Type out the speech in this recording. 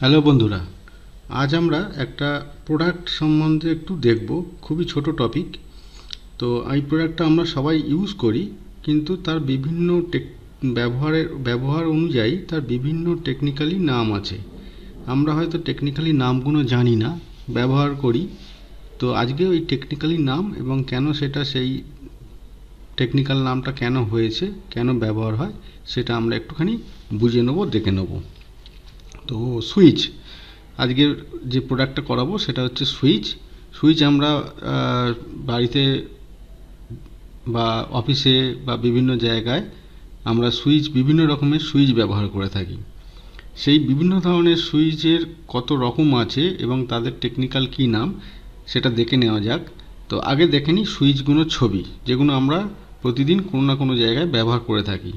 Hello বন্ধুরা, আজ আমরা একটা প্রোডাক্ট সম্বন্ধে একটু দেখব। খুবই ছোট টপিক। তো এই প্রোডাক্টটা আমরা সবাই ইউজ করি, কিন্তু তার বিভিন্ন ব্যবহার অনুযায়ী তার বিভিন্ন টেকনিক্যালি নাম আছে। আমরা হয়তো টেকনিক্যালি নামগুলো জানি না, ব্যবহার করি। তো আজকে ওই টেকনিক্যালি নাম এবং কেন সেটা সেই টেকনিক্যাল নামটা কেন হয়েছে, কেন ব্যবহার হয়, সেটা আমরা একটুখানি বুঝে নেব, দেখে নেব। তো সুইচ, আজকের যে প্রোডাক্টটা করাবো সেটা হচ্ছে সুইচ। সুইচ আমরা বাড়িতে বা অফিসে বা বিভিন্ন জায়গায় আমরা সুইচ, বিভিন্ন রকমের সুইচ ব্যবহার করে থাকি। সেই বিভিন্ন ধরনের সুইচের কত রকম আছে এবং তাদের টেকনিক্যাল কী নাম সেটা দেখে নেওয়া যাক। তো আগে দেখে নিই সুইচগুলোর ছবি, যেগুলো আমরা প্রতিদিন কোনো না কোনো জায়গায় ব্যবহার করে থাকি।